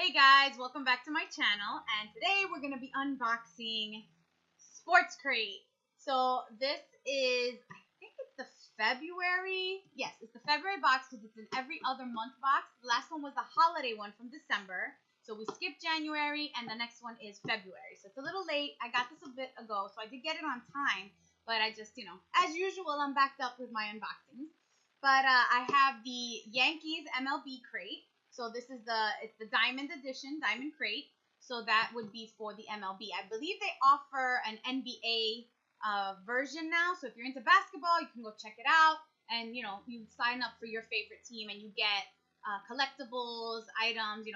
Hey guys, welcome back to my channel, and today we're going to be unboxing SportsCrate. So this is, I think it's the February, yes, it's the February box because it's an every other month box. The last one was the holiday one from December, so we skipped January, and the next one is February. So it's a little late. I got this a bit ago, so I did get it on time, but I just, as usual, I'm backed up with my unboxings. But I have the Yankees MLB crate. So this is it's the Diamond Edition, Diamond Crate. So that would be for the MLB. I believe they offer an NBA version now. So if you're into basketball, you can go check it out. And, you sign up for your favorite team and you get collectibles, items,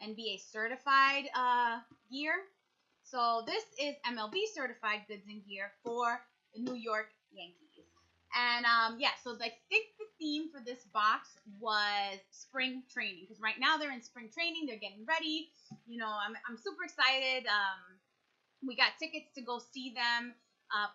NBA certified gear. So this is MLB certified goods and gear for the New York Yankees. And so I think the theme for this box was spring training, because right now they're in spring training, they're getting ready. I'm super excited. We got tickets to go see them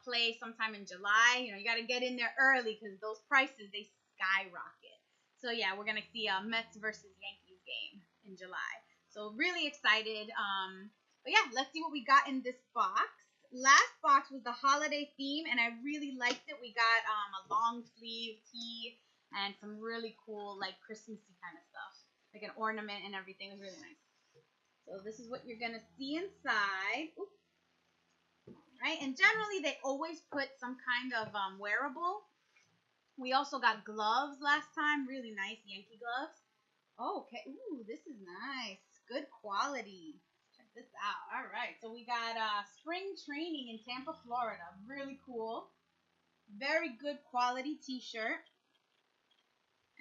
play sometime in July. You got to get in there early because those prices, they skyrocket. So yeah, we're gonna see a Mets versus Yankees game in July. So really excited. But yeah, let's see what we got in this box. Last box was the holiday theme, and I really liked it. We got a long sleeve tee and some really cool, like, Christmassy kind of stuff, like an ornament and everything. It was really nice. So this is what you're gonna see inside. Ooh. Right, and generally they always put some kind of wearable. We also got gloves last time, really nice Yankee gloves. Oh, okay. Ooh, this is nice, good quality. This out. All right, so we got spring training in Tampa, Florida. Really cool. Very good quality t-shirt.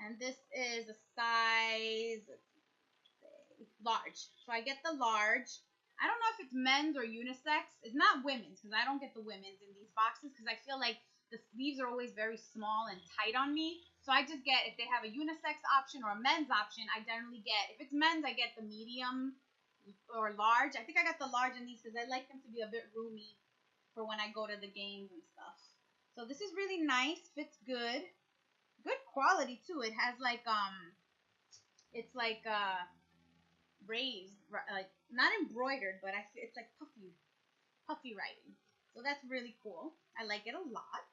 And this is a size, let's see, large. So I get the large. I don't know if it's men's or unisex. It's not women's, because I don't get the women's in these boxes because I feel like the sleeves are always very small and tight on me. So I just get, if they have a unisex option or a men's option, I generally get, if it's men's, I get the medium or large. I think I got the large in these because I like them to be a bit roomy for when I go to the games and stuff. So this is really nice, fits good. Good quality too. It has like it's like raised, like not embroidered, but it's like puffy writing. So that's really cool. I like it a lot.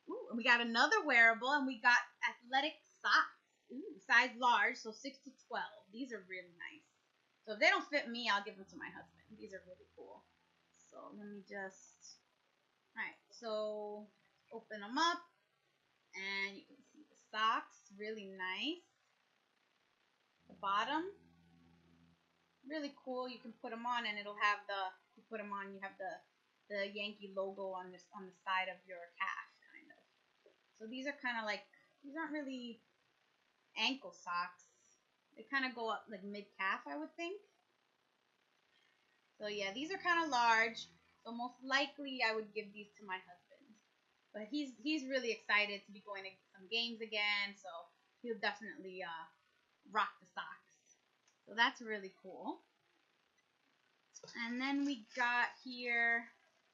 Ooh, and we got another wearable, and we got athletic socks. Ooh, size large, so 6 to 12. These are really nice. So if they don't fit me, I'll give them to my husband. These are really cool. So let me just, all right, so open them up, and you can see the socks, really nice. The bottom, really cool. You can put them on, and it'll have you put them on, you have the Yankee logo on the side of your calf, kind of. So these are kind of like, these aren't really ankle socks. They kind of go up like mid-calf, I would think. So yeah, these are kind of large. So most likely I would give these to my husband. But he's really excited to be going to some games again. So he'll definitely rock the socks. So that's really cool. And then we got here,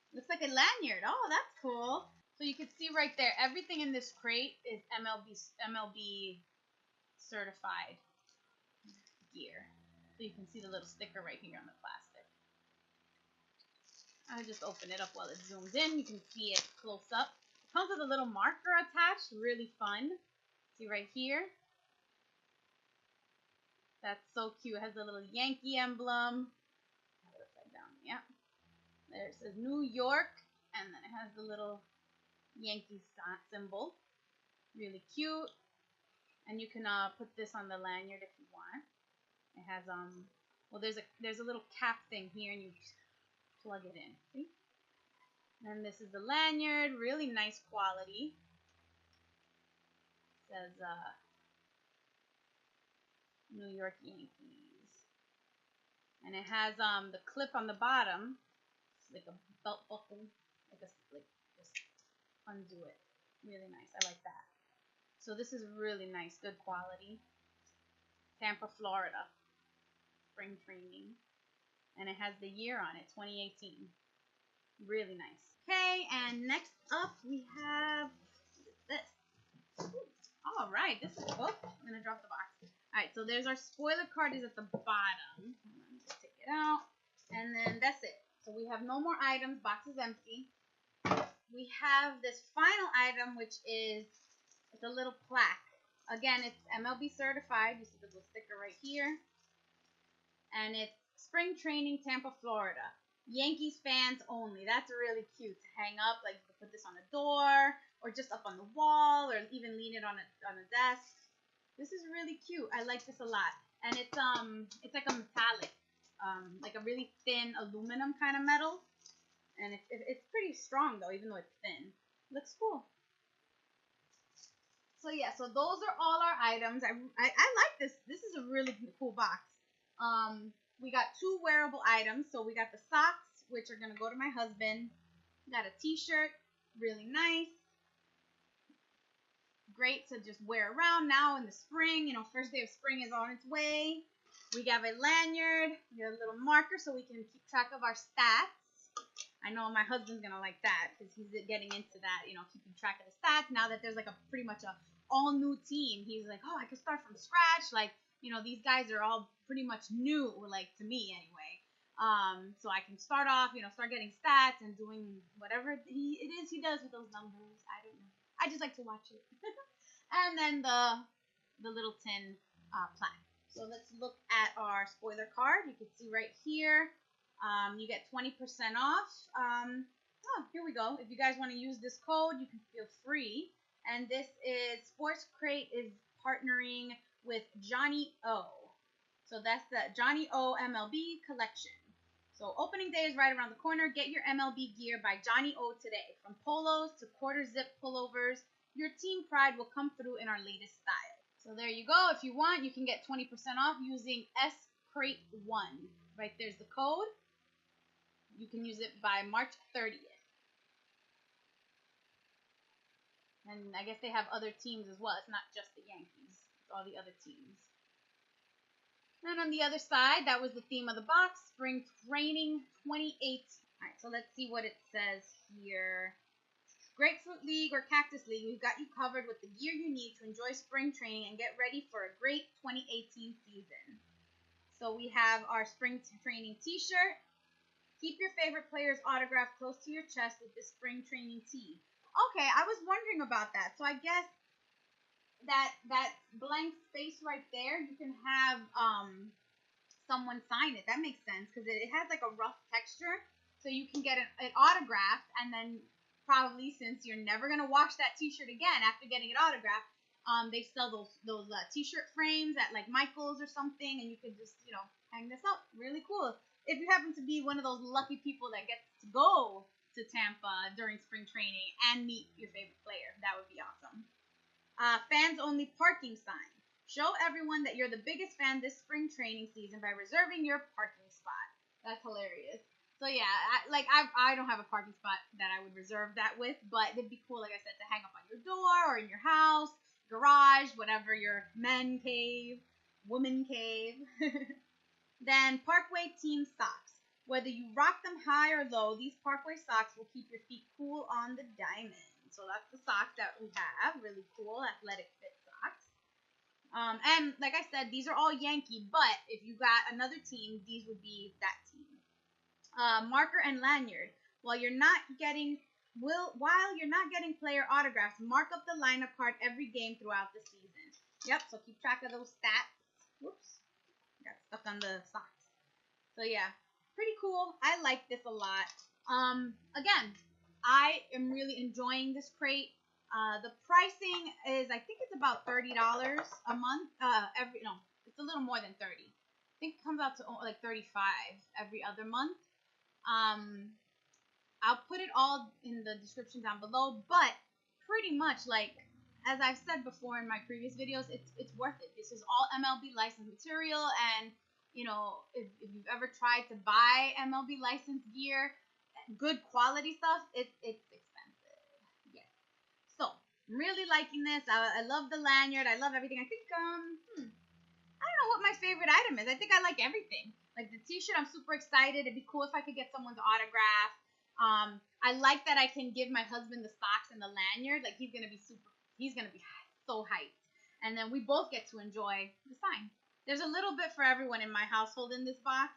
looks like a lanyard. Oh, that's cool. So you can see right there, everything in this crate is MLB certified gear. So you can see the little sticker right here on the plastic. I'll just open it up while it zooms in. You can see it close up. It comes with a little marker attached. Really fun. See right here? That's so cute. It has a little Yankee emblem. Have it upside down. Yeah. There it says New York. And then it has the little Yankee symbol. Really cute. And you can put this on the lanyard if you want. It has well, there's a little cap thing here, and you just plug it in. See? And this is the lanyard, really nice quality. It says New York Yankees, and it has the clip on the bottom. It's like a belt buckle, like just undo it. Really nice. I like that. So this is really nice, good quality. Tampa, Florida. Spring training, and it has the year on it, 2018. Really nice. Okay, and next up we have this. All right, this is, oh, I'm gonna drop the box. Alright, so there's our spoiler card is at the bottom. Just take it out. And then that's it. So we have no more items. Box is empty. We have this final item, which is it's a little plaque. Again, it's MLB certified. You see the little sticker right here. And it's Spring Training, Tampa, Florida. Yankees fans only. That's really cute to hang up. Like you could put this on a door or just up on the wall or even lean it on a desk. This is really cute. I like this a lot. And it's like a metallic, like a really thin aluminum kind of metal. And it's pretty strong, though, even though it's thin. Looks cool. So, yeah, so those are all our items. I like this. This is a really cool box. We got 2 wearable items. So, we got the socks, which are going to go to my husband. We got a t-shirt. Really nice. Great to just wear around now in the spring. You know, first day of spring is on its way. We have a lanyard. We have a little marker so we can keep track of our stats. I know my husband's gonna like that because he's getting into that, you know, keeping track of the stats. Now that there's like a pretty much a all new team, he's like, oh, I can start from scratch. Like, you know, these guys are all pretty much new, like to me anyway. So I can start off, you know, start getting stats and doing whatever it is he does with those numbers. I don't know. I just like to watch it. And then the little tin plaque. So let's look at our spoiler card. You can see right here. You get 20% off. Here we go. If you guys want to use this code, you can feel free. And this is SportsCrate is partnering with Johnny O. So that's the Johnny O MLB collection. So opening day is right around the corner. Get your MLB gear by Johnny O today. From polos to quarter zip pullovers, your team pride will come through in our latest style. So there you go. If you want, you can get 20% off using SCrate1. Right there's the code. You can use it by March 30th. And I guess they have other teams as well. It's not just the Yankees. It's all the other teams. And on the other side, that was the theme of the box, Spring Training 2018. All right, so let's see what it says here. Grapefruit League or Cactus League, we've got you covered with the gear you need to enjoy spring training and get ready for a great 2018 season. So we have our Spring Training t-shirt. Keep your favorite player's autograph close to your chest with this spring training tee. Okay, I was wondering about that. So I guess that blank space right there, you can have someone sign it. That makes sense because it has like a rough texture. So you can get it autographed, and then probably since you're never going to wash that t-shirt again after getting it autographed, they sell those t-shirt frames at like Michael's or something, and you could just, you know, hang this up. Really cool. If you happen to be one of those lucky people that gets to go to Tampa during spring training and meet your favorite player, that would be awesome. Fans only parking sign. Show everyone that you're the biggest fan this spring training season by reserving your parking spot. That's hilarious. So yeah, I don't have a parking spot that I would reserve that with, but it'd be cool, like I said, to hang up on your door or in your house, garage, whatever, your men cave, woman cave. Then Parkway Team Socks. Whether you rock them high or low, these Parkway socks will keep your feet cool on the diamond. So that's the socks that we have. Really cool, athletic fit socks. And like I said, these are all Yankee, but if you got another team, these would be that team. Marker and lanyard. While you're not getting player autographs, mark up the lineup card every game throughout the season. Yep, so keep track of those stats. Whoops. Got stuck on the socks. So yeah, pretty cool. I like this a lot. Again, I am really enjoying this crate. The pricing is, I think it's about $30 a month. It's a little more than 30. I think it comes out to like 35 every other month. I'll put it all in the description down below, but pretty much like as I've said before in my previous videos, it's worth it. This is all MLB licensed material, and you know, if you've ever tried to buy MLB licensed gear, good quality stuff, it's expensive. Yes. So I'm really liking this. I love the lanyard. I love everything. I think I don't know what my favorite item is. I think I like everything. Like the t-shirt, I'm super excited. It'd be cool if I could get someone's autograph. I like that I can give my husband the socks and the lanyard. Like he's gonna be so hyped. and then we both get to enjoy the sign. There's a little bit for everyone in my household in this box,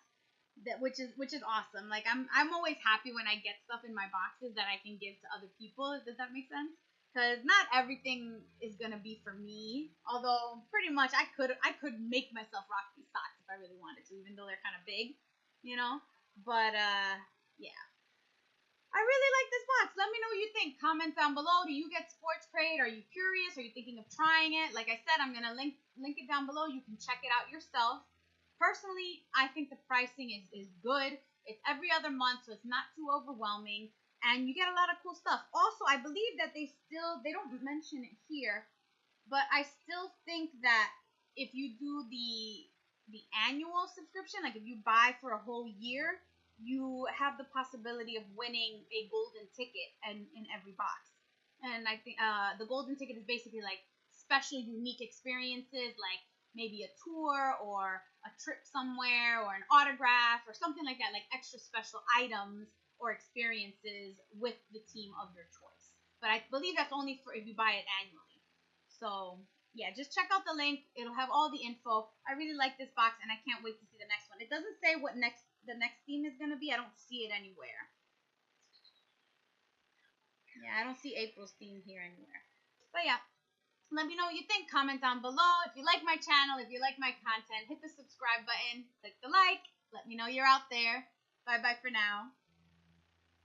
which is awesome. Like I'm always happy when I get stuff in my boxes that I can give to other people. Does that make sense? Because not everything is gonna be for me. Although pretty much I could make myself rock these socks if I really wanted to, even though they're kind of big, you know. But yeah. I really like this box. Let me know what you think. Comment down below. Do you get SportsCrate? Are you curious? Are you thinking of trying it? Like I said, I'm gonna link it down below. You can check it out yourself. Personally, I think the pricing is good. It's every other month, so it's not too overwhelming, and you get a lot of cool stuff. Also, I believe that they don't mention it here, but I still think that if you do the annual subscription, like if you buy for a whole year, you have the possibility of winning a golden ticket in every box. And I think the golden ticket is basically like special, unique experiences, like maybe a tour or a trip somewhere or an autograph or something like that, like extra special items or experiences with the team of your choice. But I believe that's only for if you buy it annually. So yeah, just check out the link. It'll have all the info. I really like this box, and I can't wait to see the next one. It doesn't say what the next theme is going to be. I don't see it anywhere. Yeah, I don't see April's theme here anywhere. But yeah, let me know what you think. Comment down below. If you like my channel, if you like my content, hit the subscribe button, click the like. Let me know you're out there. Bye-bye for now.